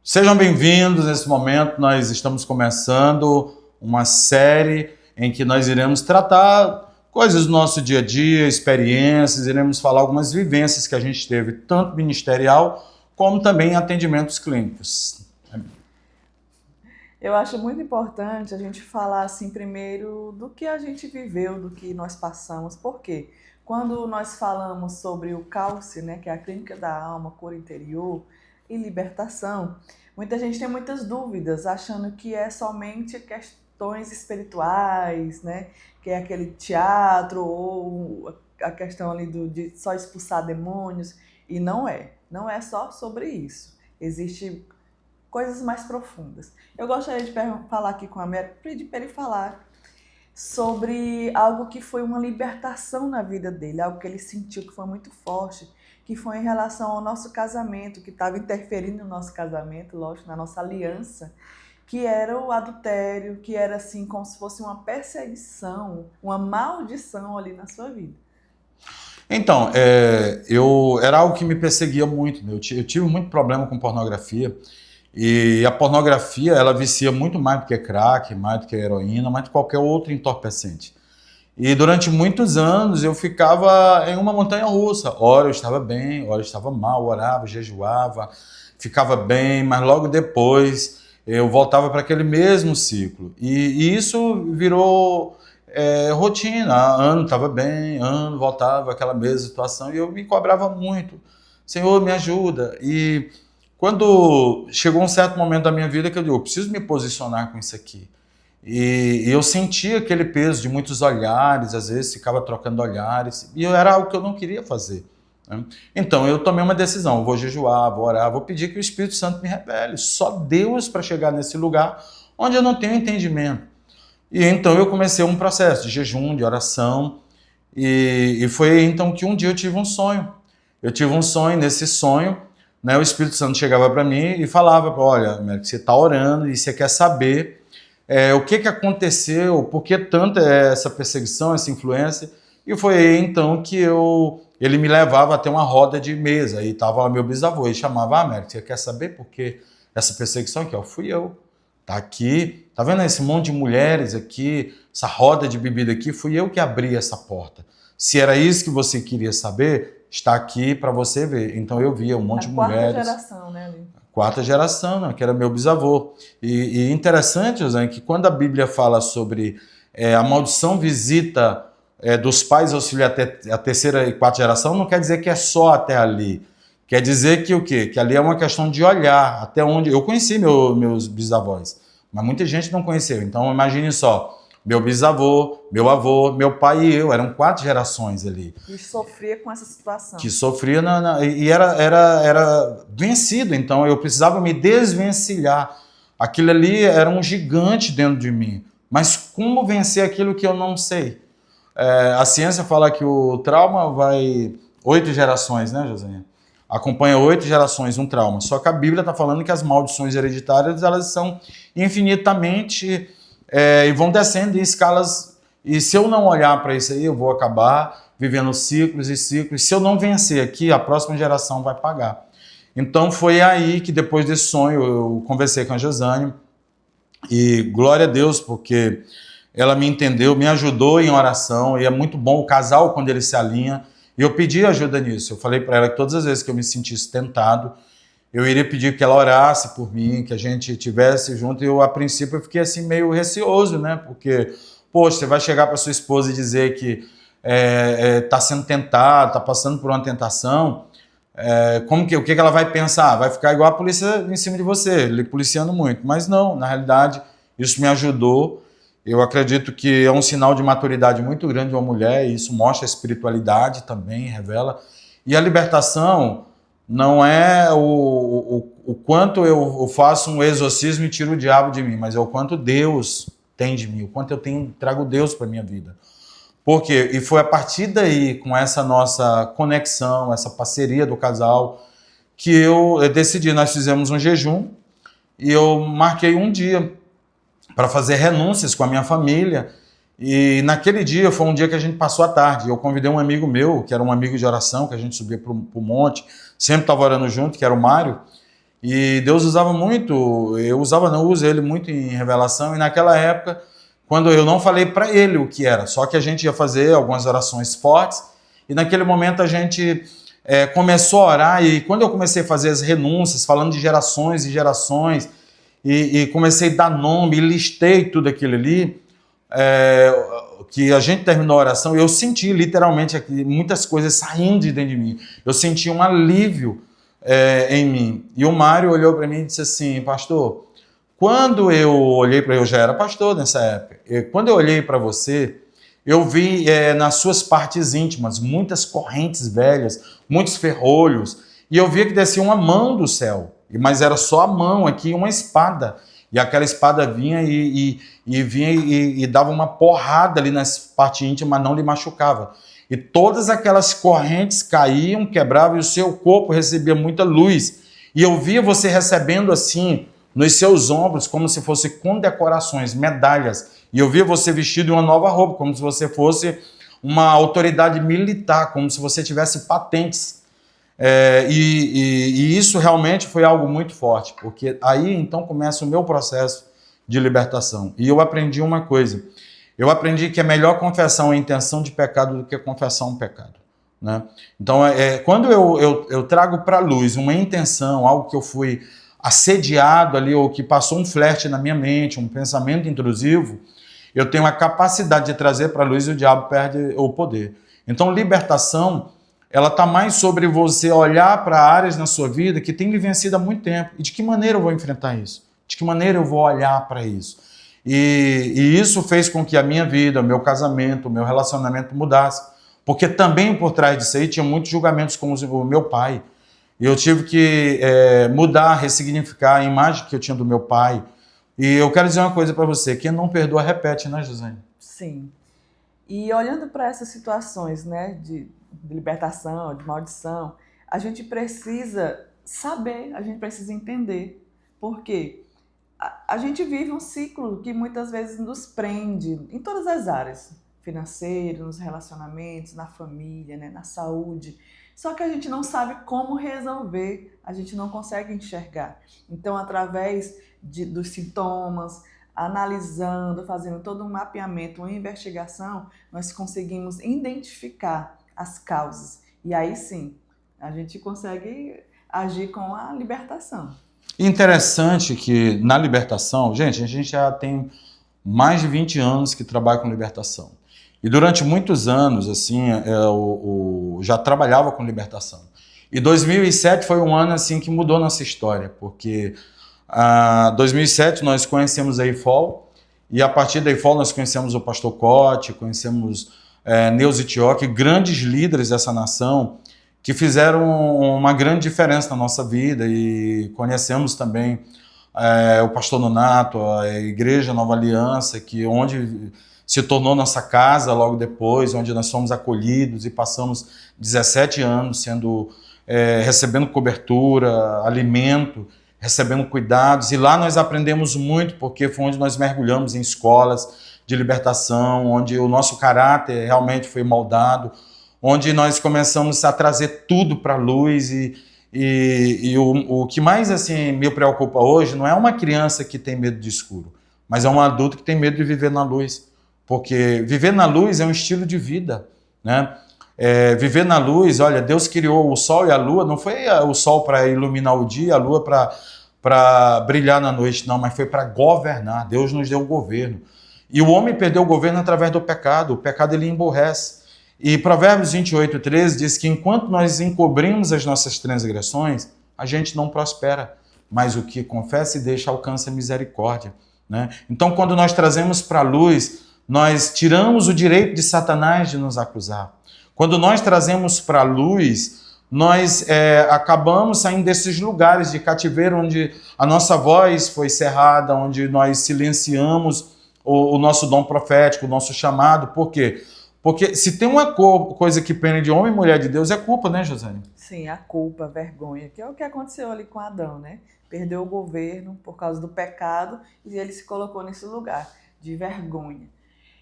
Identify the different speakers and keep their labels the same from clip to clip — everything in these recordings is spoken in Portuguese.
Speaker 1: Sejam bem-vindos. Nesse momento, nós estamos começando uma série em que nós iremos tratar coisas do nosso dia a dia, experiências, iremos falar algumas vivências que a gente teve, tanto ministerial como também em atendimentos clínicos.
Speaker 2: Eu acho muito importante a gente falar assim primeiro do que a gente viveu, do que nós passamos. Por quê? Quando nós falamos sobre o CAUCE, né, que é a Clínica da Alma, Cura Interior e Libertação, muita gente tem muitas dúvidas, achando que é somente questões espirituais, né, que é aquele teatro ou a questão ali de só expulsar demônios, e não é só sobre isso. Existe coisas mais profundas. Eu gostaria de falar aqui com a América, pedir para ele falar sobre algo que foi uma libertação na vida dele, algo que ele sentiu que foi muito forte, que foi em relação ao nosso casamento, que estava interferindo no nosso casamento, lógico, na nossa aliança, que era o adultério, que era assim como se fosse uma perseguição, uma maldição ali na sua vida.
Speaker 1: Então, era algo que me perseguia muito, né? Eu tive muito problema com pornografia. E a pornografia, ela vicia muito mais do que crack, mais do que heroína, mais do que qualquer outro entorpecente. E durante muitos anos eu ficava em uma montanha russa. Ora eu estava bem, ora eu estava mal, orava, jejuava, ficava bem, mas logo depois eu voltava para aquele mesmo ciclo. E isso virou rotina. Ano estava bem, ano voltava aquela mesma situação e eu me cobrava muito. Senhor, me ajuda. E quando chegou um certo momento da minha vida que eu digo, eu preciso me posicionar com isso aqui. E eu sentia aquele peso de muitos olhares, às vezes ficava trocando olhares, e era algo que eu não queria fazer. Né? Então eu tomei uma decisão, vou jejuar, vou orar, vou pedir que o Espírito Santo me revele. Só Deus para chegar nesse lugar onde eu não tenho entendimento. E então eu comecei um processo de jejum, de oração, e foi então que um dia eu tive um sonho. Eu tive um sonho, nesse sonho, né, o Espírito Santo chegava para mim e falava, olha, Américo, você está orando e você quer saber o que aconteceu, por que tanta essa perseguição, essa influência. E foi aí então que ele me levava até uma roda de mesa e estava lá meu bisavô e chamava, Américo, você quer saber por que essa perseguição aqui? Fui eu. Tá aqui, tá vendo esse monte de mulheres aqui, essa roda de bebida aqui, fui eu que abri essa porta. Se era isso que você queria saber, está aqui para você ver. Então eu via um monte de mulheres.
Speaker 2: A quarta geração, né, ali?
Speaker 1: Quarta geração, né, que era meu bisavô. E interessante, José, que quando a Bíblia fala sobre a maldição visita dos pais aos filhos até a terceira e quarta geração, não quer dizer que é só até ali. Quer dizer que o quê? Que ali é uma questão de olhar até onde... Eu conheci meus bisavós, mas muita gente não conheceu. Então imagine só, meu bisavô, meu avô, meu pai e eu, eram 4 gerações ali.
Speaker 2: E sofria com essa situação.
Speaker 1: Que sofria e era vencido, então eu precisava me desvencilhar. Aquilo ali era um gigante dentro de mim. Mas como vencer aquilo que eu não sei? A ciência fala que o trauma vai 8 gerações, né, Josinha? Acompanha 8 gerações um trauma. Só que a Bíblia está falando que as maldições hereditárias elas são infinitamente e vão descendo em escalas. E se eu não olhar para isso aí, eu vou acabar vivendo ciclos e ciclos. Se eu não vencer aqui, a próxima geração vai pagar. Então foi aí que depois desse sonho eu conversei com a Josane e glória a Deus porque ela me entendeu, me ajudou em oração e é muito bom o casal quando ele se alinha. E eu pedi ajuda nisso. Eu falei para ela que todas as vezes que eu me sentisse tentado, eu iria pedir que ela orasse por mim, que a gente estivesse junto. E eu, a princípio, eu fiquei assim meio receoso, né? Porque, poxa, você vai chegar para sua esposa e dizer que está sendo tentado, está passando por uma tentação. O que ela vai pensar? Vai ficar igual a polícia em cima de você, ele policiando muito. Mas não, na realidade, isso me ajudou. Eu acredito que é um sinal de maturidade muito grande de uma mulher, e isso mostra a espiritualidade também, revela. E a libertação não é o quanto eu faço um exorcismo e tiro o diabo de mim, mas é o quanto Deus tem de mim, o quanto eu trago Deus para a minha vida. Por quê? E foi a partir daí, com essa nossa conexão, essa parceria do casal, que eu decidi, nós fizemos um jejum, e eu marquei um dia para fazer renúncias com a minha família, e naquele dia foi um dia que a gente passou a tarde, eu convidei um amigo meu, que era um amigo de oração, que a gente subia para o monte, sempre estava orando junto, que era o Mário, E Deus usava muito, eu usava, não uso ele muito em revelação, e naquela época, quando eu não falei para ele o que era, só que a gente ia fazer algumas orações fortes, e naquele momento a gente começou a orar, e quando eu comecei a fazer as renúncias, falando de gerações e gerações, e comecei a dar nome, e listei tudo aquilo ali, que a gente terminou a oração, eu senti literalmente aqui, muitas coisas saindo de dentro de mim. Eu senti um alívio em mim. E o Mário olhou para mim e disse assim, pastor, quando eu olhei para eu já era pastor nessa época, quando eu olhei para você, eu vi nas suas partes íntimas muitas correntes velhas, muitos ferrolhos, e eu via que descia uma mão do céu, mas era só a mão aqui, uma espada. E aquela espada vinha vinha e dava uma porrada ali nas partes íntimas, mas não lhe machucava. E todas aquelas correntes caíam, quebravam, e o seu corpo recebia muita luz. E eu via você recebendo assim, nos seus ombros, como se fosse condecorações, medalhas. E eu via você vestido em uma nova roupa, como se você fosse uma autoridade militar, como se você tivesse patentes. E isso realmente foi algo muito forte, porque aí então começa o meu processo de libertação. E eu aprendi uma coisa, eu aprendi que é melhor confessar uma intenção de pecado do que confessar um pecado. Né? Então, quando eu trago para a luz uma intenção, algo que eu fui assediado ali, ou que passou um flerte na minha mente, um pensamento intrusivo, eu tenho a capacidade de trazer para a luz e o diabo perde o poder. Então, libertação, ela está mais sobre você olhar para áreas na sua vida que tem vivenciado há muito tempo. E de que maneira eu vou enfrentar isso? De que maneira eu vou olhar para isso? E isso fez com que a minha vida, o meu casamento, o meu relacionamento mudasse. Porque também por trás disso aí tinha muitos julgamentos com o meu pai. E eu tive que mudar, ressignificar a imagem que eu tinha do meu pai. E eu quero dizer uma coisa para você, quem não perdoa repete, né, Josiane?
Speaker 2: Sim. E olhando para essas situações, né, de libertação, de maldição, a gente precisa saber, a gente precisa entender. Por quê? A gente vive um ciclo que muitas vezes nos prende em todas as áreas, financeiro, nos relacionamentos, na família, né, na saúde. Só que a gente não sabe como resolver, a gente não consegue enxergar. Então, através dos sintomas, analisando, fazendo todo um mapeamento, uma investigação, nós conseguimos identificar as causas. E aí sim, a gente consegue agir com a libertação.
Speaker 1: Interessante que na libertação, gente, a gente já tem mais de 20 anos que trabalha com libertação. E durante muitos anos, assim, eu já trabalhava com libertação. E 2007 foi um ano assim que mudou nossa história, porque em 2007 nós conhecemos a IFOL, e a partir da IFOL nós conhecemos o pastor Cote, conhecemos Neuza Itioque, grandes líderes dessa nação, que fizeram uma grande diferença na nossa vida, e conhecemos também o pastor Nonato, a Igreja Nova Aliança, onde se tornou nossa casa logo depois, onde nós fomos acolhidos e passamos 17 anos recebendo cobertura, alimento, recebendo cuidados, e lá nós aprendemos muito, porque foi onde nós mergulhamos em escolas de libertação, onde o nosso caráter realmente foi moldado, onde nós começamos a trazer tudo para a luz, e o que mais assim me preocupa hoje não é uma criança que tem medo de escuro, mas é um adulto que tem medo de viver na luz, porque viver na luz é um estilo de vida, né? Viver na luz, olha, Deus criou o sol e a lua, não foi o sol para iluminar o dia, a lua para brilhar na noite, não, mas foi para governar. Deus nos deu o governo. E o homem perdeu o governo através do pecado. O pecado ele emborrece. E Provérbios 28:13 diz que enquanto nós encobrimos as nossas transgressões, a gente não prospera, mas o que confessa e deixa alcança misericórdia, né? Então, quando nós trazemos para a luz, nós tiramos o direito de Satanás de nos acusar. Quando nós trazemos para a luz, nós acabamos saindo desses lugares de cativeiro onde a nossa voz foi cerrada, onde nós silenciamos o nosso dom profético, o nosso chamado. Por quê? Porque se tem uma coisa que prende homem e mulher de Deus, é culpa, né, Josiane?
Speaker 2: Sim, a culpa, a vergonha, que é o que aconteceu ali com Adão, né? Perdeu o governo por causa do pecado e ele se colocou nesse lugar de vergonha.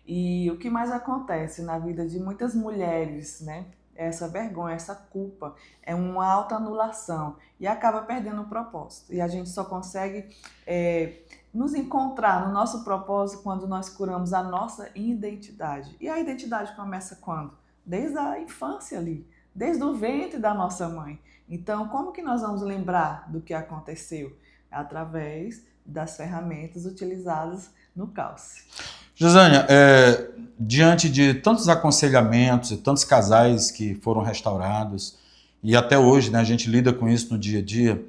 Speaker 2: E o que mais acontece na vida de muitas mulheres, né? essa vergonha, essa culpa, é uma autoanulação e acaba perdendo o propósito. E a gente só consegue nos encontrar no nosso propósito quando nós curamos a nossa identidade. E a identidade começa quando? Desde a infância ali, desde o ventre da nossa mãe. Então, como que nós vamos lembrar do que aconteceu? Através das ferramentas utilizadas no Calce.
Speaker 1: Josânia, diante de tantos aconselhamentos e tantos casais que foram restaurados, e até hoje, né, a gente lida com isso no dia a dia,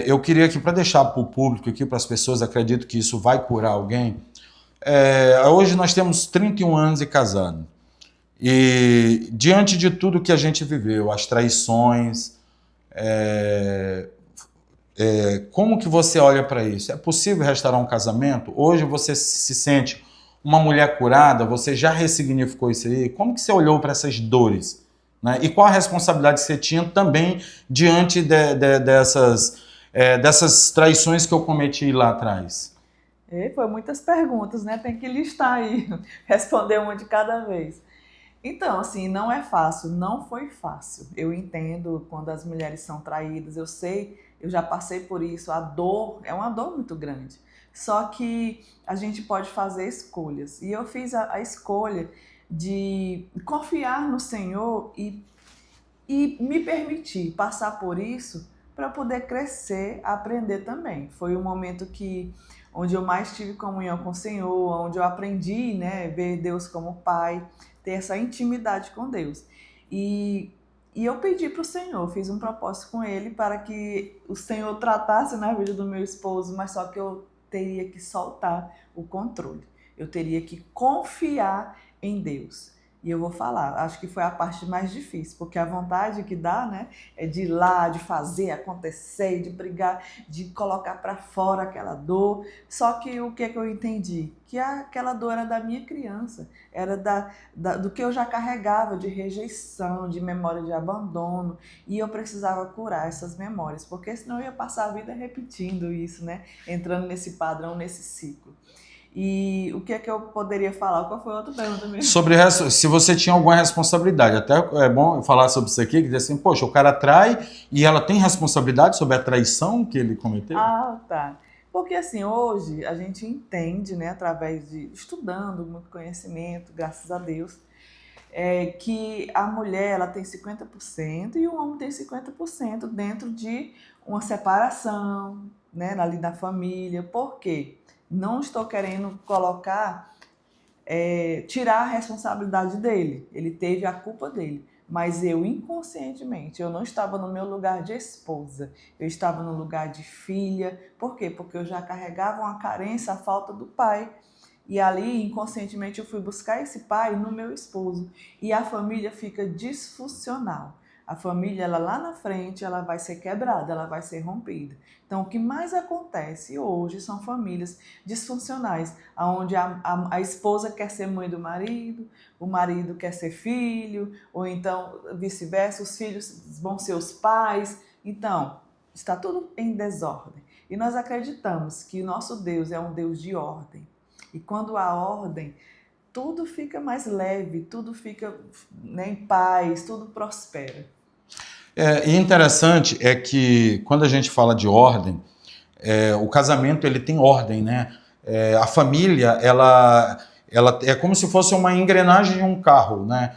Speaker 1: eu queria aqui, para deixar para o público, aqui para as pessoas, acredito que isso vai curar alguém. Hoje nós temos 31 anos de casado. E diante de tudo que a gente viveu, as traições, como que você olha para isso? É possível restaurar um casamento? Hoje você se sente uma mulher curada? Você já ressignificou isso aí? Como que você olhou para essas dores? Né? E qual a responsabilidade que você tinha também diante dessas traições que eu cometi lá atrás?
Speaker 2: Foi muitas perguntas, né? Tem que listar aí, responder uma de cada vez. Então, assim, não é fácil, não foi fácil. Eu entendo quando as mulheres são traídas, eu sei, eu já passei por isso, a dor é uma dor muito grande. Só que a gente pode fazer escolhas. E eu fiz a escolha de confiar no Senhor e me permitir passar por isso para poder crescer, aprender também. Foi um momento onde eu mais tive comunhão com o Senhor, onde eu aprendi, né, ver Deus como Pai, ter essa intimidade com Deus. E eu pedi para o Senhor, fiz um propósito com Ele para que o Senhor tratasse na vida do meu esposo, mas só que eu teria que soltar o controle. Eu teria que confiar em Deus. E eu vou falar, acho que foi a parte mais difícil, porque a vontade que dá, né, é de ir lá, de fazer acontecer, de brigar, de colocar para fora aquela dor. Só que o que eu entendi? Que aquela dor era da minha criança, era do que eu já carregava de rejeição, de memória de abandono, e eu precisava curar essas memórias, porque senão eu ia passar a vida repetindo isso, né, entrando nesse padrão, nesse ciclo. E o que é que eu poderia falar? Qual foi a outra pergunta mesmo?
Speaker 1: Sobre se você tinha alguma responsabilidade. Até é bom falar sobre isso aqui, que diz assim, poxa, o cara trai e ela tem responsabilidade sobre a traição que ele cometeu?
Speaker 2: Ah, tá. Porque assim, hoje a gente entende, né, através de estudando muito conhecimento, graças a Deus, que a mulher ela tem 50% e o homem tem 50% dentro de uma separação, né, ali da família. Por quê? Não estou querendo colocar, tirar a responsabilidade dele. Ele teve a culpa dele. Mas eu, inconscientemente, eu não estava no meu lugar de esposa. Eu estava no lugar de filha. Por quê? Porque eu já carregava uma carência, a falta do pai. E ali, inconscientemente, eu fui buscar esse pai no meu esposo. E a família fica disfuncional. A família, ela lá na frente, ela vai ser quebrada, ela vai ser rompida. Então, o que mais acontece hoje são famílias disfuncionais, onde a esposa quer ser mãe do marido, o marido quer ser filho, ou então vice-versa, os filhos vão ser os pais. Então, está tudo em desordem. E nós acreditamos que o nosso Deus é um Deus de ordem. E quando há ordem, tudo fica mais leve, tudo fica, né, em paz, tudo prospera.
Speaker 1: E interessante é que quando a gente fala de ordem, o casamento ele tem ordem, né? A família ela é como se fosse uma engrenagem de um carro, né?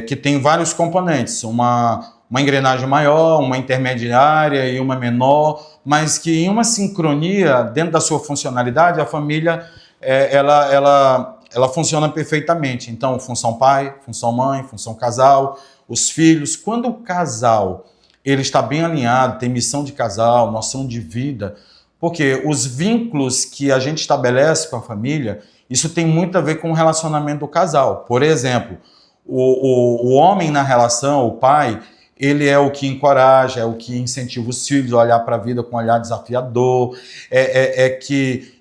Speaker 1: Que tem vários componentes, uma engrenagem maior, uma intermediária e uma menor, mas que em uma sincronia dentro da sua funcionalidade a família ela funciona perfeitamente. Então, função pai, função mãe, função casal, os filhos. Quando o casal ele está bem alinhado, tem missão de casal, noção de vida, porque os vínculos que a gente estabelece com a família, isso tem muito a ver com o relacionamento do casal. Por exemplo, o homem na relação, o pai, ele é o que encoraja, é o que incentiva os filhos a olhar para a vida com um olhar desafiador, que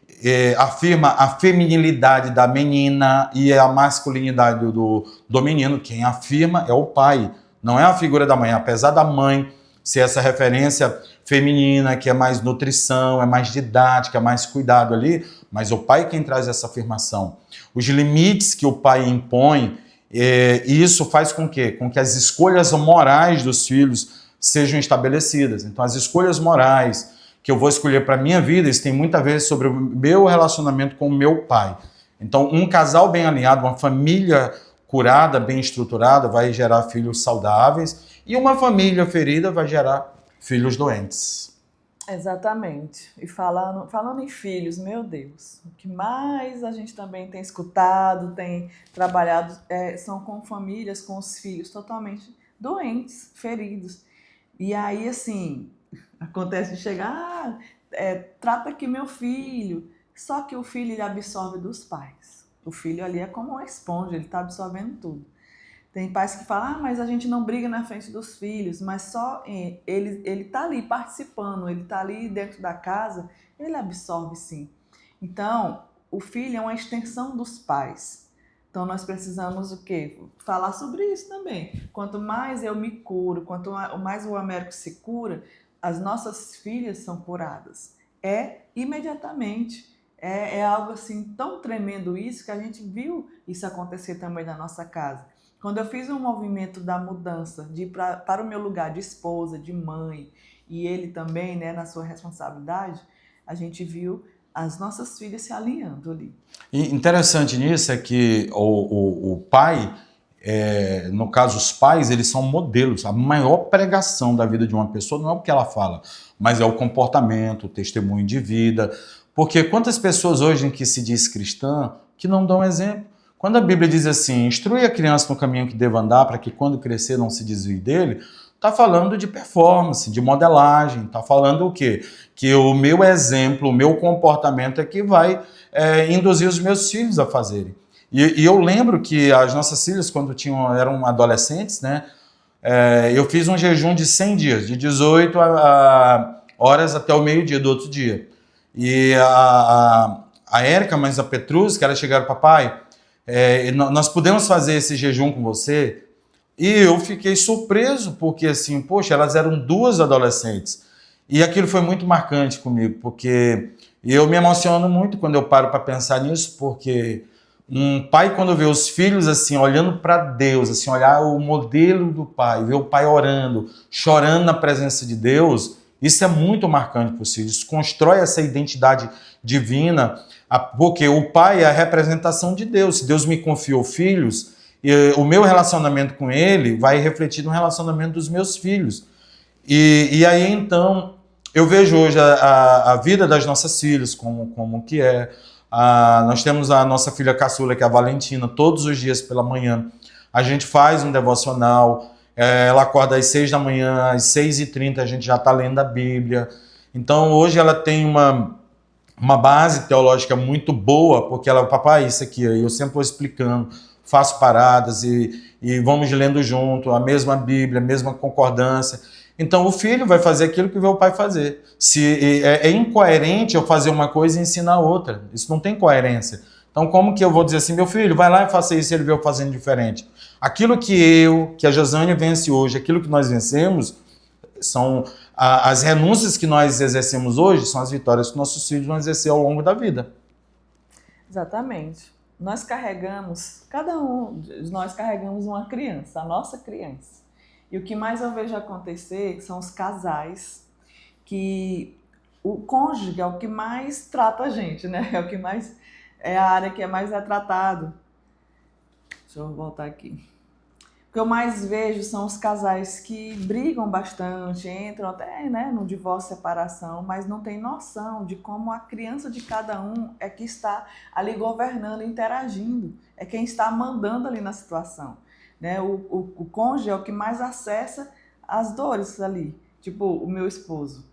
Speaker 1: afirma a feminilidade da menina e a masculinidade do menino. Quem afirma é o pai, não é a figura da mãe. Apesar da mãe ser essa referência feminina, que é mais nutrição, é mais didática, é mais cuidado ali, mas o pai é quem traz essa afirmação. Os limites que o pai impõe E isso faz com que? Com que as escolhas morais dos filhos sejam estabelecidas. Então, as escolhas morais que eu vou escolher para a minha vida, isso tem muito a ver sobre o meu relacionamento com o meu pai. Então, um casal bem alinhado, uma família curada, bem estruturada, vai gerar filhos saudáveis, e uma família ferida vai gerar filhos doentes.
Speaker 2: Exatamente. E falando em filhos, meu Deus, o que mais a gente também tem escutado, tem trabalhado, são com famílias, com os filhos totalmente doentes, feridos. E aí, assim, acontece de chegar, trata aqui meu filho. Só que o filho, ele absorve dos pais. O filho ali é como uma esponja, ele está absorvendo tudo. Tem pais que falam, mas a gente não briga na frente dos filhos, mas só ele está ali participando, ele está ali dentro da casa, ele absorve sim. Então, o filho é uma extensão dos pais. Então, nós precisamos o quê? Falar sobre isso também. Quanto mais eu me curo, quanto mais o Américo se cura, as nossas filhas são curadas. Imediatamente. É algo assim tão tremendo isso que a gente viu isso acontecer também na nossa casa. Quando eu fiz um movimento da mudança de ir para o meu lugar de esposa, de mãe, e ele também, né, na sua responsabilidade, a gente viu as nossas filhas se alinhando ali.
Speaker 1: E interessante nisso é que o pai, no caso os pais, eles são modelos. A maior pregação da vida de uma pessoa não é o que ela fala, mas é o comportamento, o testemunho de vida. Porque quantas pessoas hoje em que se diz cristã que não dão exemplo? Quando a Bíblia diz assim, instrui a criança no caminho que deva andar para que quando crescer não se desvie dele, está falando de performance, de modelagem, está falando o quê? Que o meu exemplo, o meu comportamento é que vai induzir os meus filhos a fazerem. E eu lembro que as nossas filhas, quando eram adolescentes, né, eu fiz um jejum de 100 dias, de 18 horas até o meio-dia do outro dia. E a Érica, mas a Petrus, que elas chegaram, papai, nós podemos fazer esse jejum com você? E eu fiquei surpreso, porque assim, poxa, elas eram duas adolescentes. E aquilo foi muito marcante comigo, porque eu me emociono muito quando eu paro para pensar nisso, porque um pai, quando vê os filhos assim, olhando para Deus, assim, olhar o modelo do pai, ver o pai orando, chorando na presença de Deus, isso é muito marcante para os filhos. Isso constrói essa identidade divina, porque o pai é a representação de Deus. Se Deus me confiou filhos, o meu relacionamento com ele vai refletir no relacionamento dos meus filhos. E aí, então, eu vejo hoje a vida das nossas filhas, como que é. Nós temos a nossa filha caçula, que é a Valentina, todos os dias pela manhã. A gente faz um devocional, ela acorda às 6 da manhã, às 6h30 a gente já está lendo a Bíblia. Então, hoje ela tem uma base teológica muito boa, porque ela, papai, isso aqui, eu sempre vou explicando, faço paradas e vamos lendo junto, a mesma Bíblia, a mesma concordância. Então o filho vai fazer aquilo que vê o pai fazer. Se é incoerente eu fazer uma coisa e ensinar outra, isso não tem coerência. Então como que eu vou dizer assim, meu filho, vai lá e faça isso, e ele vê eu fazendo diferente? Aquilo que a Josiane vence hoje, aquilo que nós vencemos, são as renúncias que nós exercemos hoje, são as vitórias que nossos filhos vão exercer ao longo da vida.
Speaker 2: Exatamente. Nós carregamos, cada um de nós carregamos uma criança, a nossa criança. E o que mais eu vejo acontecer são os casais que o cônjuge é o que mais trata a gente, né? É o que mais é a área que é mais tratado. Deixa eu voltar aqui. O que eu mais vejo são os casais que brigam bastante, entram até, né, no divórcio, separação, mas não tem noção de como a criança de cada um é que está ali governando, interagindo, é quem está mandando ali na situação. Né? O cônjuge é o que mais acessa as dores ali. Tipo, o meu esposo,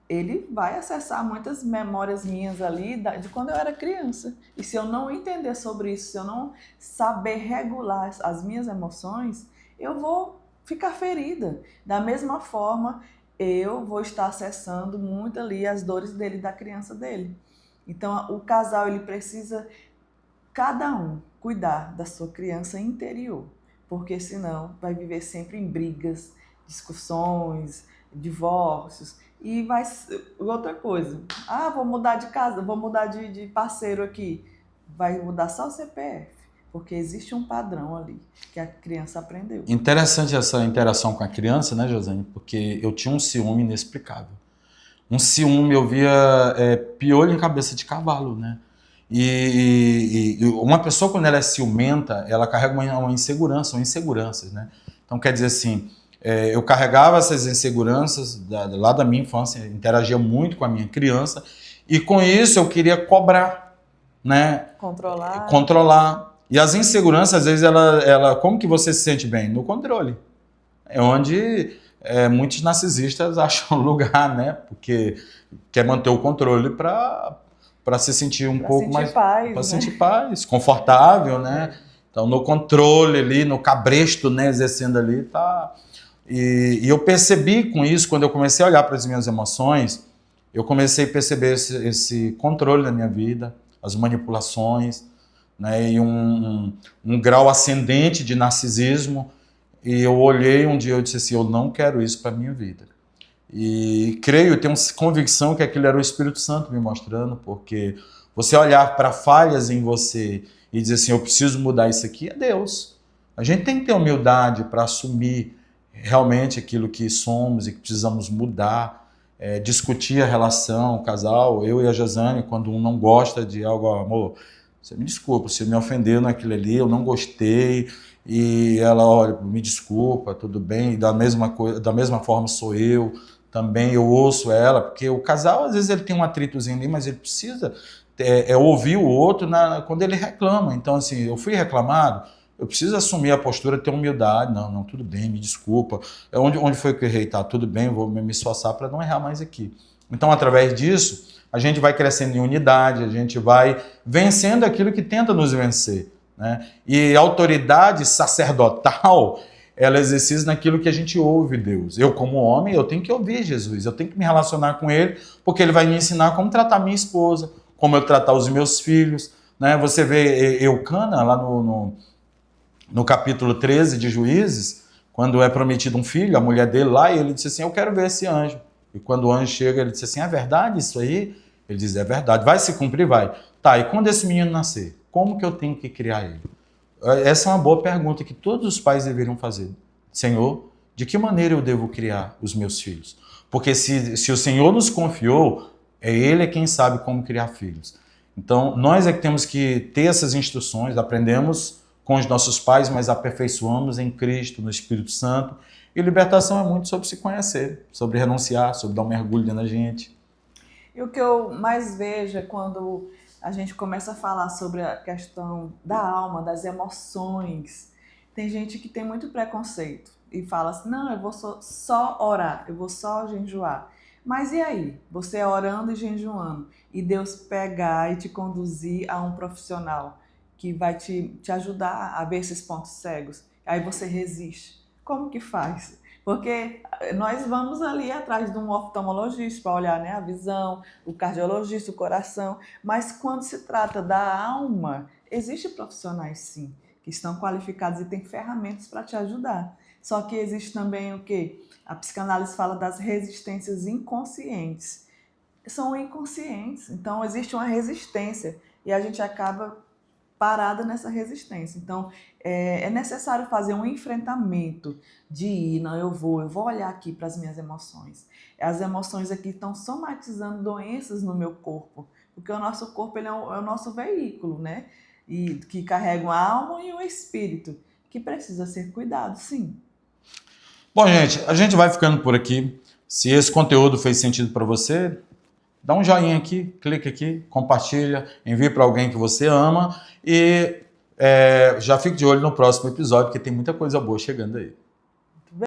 Speaker 2: ele vai acessar muitas memórias minhas ali de quando eu era criança. E se eu não entender sobre isso, se eu não saber regular as minhas emoções, eu vou ficar ferida. Da mesma forma, eu vou estar acessando muito ali as dores dele, da criança dele. Então, o casal, ele precisa, cada um, cuidar da sua criança interior. Porque senão vai viver sempre em brigas, discussões, divórcios. E vai outra coisa. Vou mudar de casa, vou mudar de parceiro aqui. Vai mudar só o CPF. porque existe um padrão ali que a criança aprendeu.
Speaker 1: Interessante essa interação com a criança, né, Josiane? Porque eu tinha um ciúme inexplicável. Um ciúme, eu via piolho em cabeça de cavalo, né? E uma pessoa, quando ela é ciumenta, ela carrega uma insegurança, ou inseguranças, né? Então, quer dizer assim, eu carregava essas inseguranças lá da minha infância, interagia muito com a minha criança, e com isso eu queria cobrar, né? Controlar. E as inseguranças, às vezes, como que você se sente bem? No controle. É onde muitos narcisistas acham lugar, né? Porque quer manter o controle para se sentir um pouco mais...
Speaker 2: Para
Speaker 1: né? Sentir paz, confortável, né? Então, no controle ali, no cabresto, né? Exercendo ali, tá... E eu percebi com isso, quando eu comecei a olhar para as minhas emoções, eu comecei a perceber esse controle da minha vida, as manipulações, né? E um grau ascendente de narcisismo. E eu olhei um dia e disse assim, eu não quero isso para a minha vida. E creio, tenho convicção que aquilo era o Espírito Santo me mostrando, porque você olhar para falhas em você e dizer assim, eu preciso mudar isso aqui, é Deus. A gente tem que ter humildade para assumir realmente aquilo que somos e que precisamos mudar, discutir a relação, o casal, eu e a Josiane, quando um não gosta de algo, amor, você me desculpa, você me ofendeu naquilo ali, eu não gostei, e ela, olha, me desculpa, tudo bem, da mesma forma sou eu, também eu ouço ela, porque o casal, às vezes, ele tem um atritozinho ali, mas ele precisa ouvir o outro quando ele reclama. Então, assim, eu fui reclamado, eu preciso assumir a postura, ter humildade, não, tudo bem, me desculpa, onde foi que eu errei? Tá, tudo bem, vou me esforçar para não errar mais aqui. Então, através disso, a gente vai crescendo em unidade, a gente vai vencendo aquilo que tenta nos vencer, né? E a autoridade sacerdotal, ela exercita naquilo que a gente ouve Deus. Eu, como homem, eu tenho que ouvir Jesus, eu tenho que me relacionar com Ele, porque Ele vai me ensinar como tratar minha esposa, como eu tratar os meus filhos, né? Você vê Eucana, lá no capítulo 13 de Juízes, quando é prometido um filho, a mulher dele lá, e ele disse assim, eu quero ver esse anjo. E quando o anjo chega, ele disse assim, é verdade isso aí? Ele diz, é verdade. Vai se cumprir? Vai. Tá, e quando esse menino nascer, como que eu tenho que criar ele? Essa é uma boa pergunta que todos os pais deveriam fazer. Senhor, de que maneira eu devo criar os meus filhos? Porque se o Senhor nos confiou, Ele quem sabe como criar filhos. Então, nós é que temos que ter essas instruções, aprendemos com os nossos pais, mas aperfeiçoamos em Cristo, no Espírito Santo. E libertação é muito sobre se conhecer, sobre renunciar, sobre dar um mergulho dentro da gente.
Speaker 2: E o que eu mais vejo é quando a gente começa a falar sobre a questão da alma, das emoções. Tem gente que tem muito preconceito e fala assim, não, eu vou só orar, eu vou só jejuar. Mas e aí? Você orando e jejuando, e Deus pegar e te conduzir a um profissional que vai te ajudar a ver esses pontos cegos. Aí você resiste. Como que faz? Porque nós vamos ali atrás de um oftalmologista para olhar, né, a visão, o cardiologista, o coração, mas quando se trata da alma, existem profissionais sim, que estão qualificados e têm ferramentas para te ajudar. Só que existe também o quê? A psicanálise fala das resistências inconscientes. São inconscientes, então existe uma resistência e a gente acaba parada nessa resistência. Então, é necessário fazer um enfrentamento de ir, não, eu vou olhar aqui para as minhas emoções. As emoções aqui estão somatizando doenças no meu corpo, porque o nosso corpo ele é o nosso veículo, né? E que carrega a alma e o espírito, que precisa ser cuidado, sim.
Speaker 1: Bom, gente, a gente vai ficando por aqui. Se esse conteúdo fez sentido para você, dá um joinha aqui, clica aqui, compartilha, envie para alguém que você ama e já fique de olho no próximo episódio, porque tem muita coisa boa chegando aí.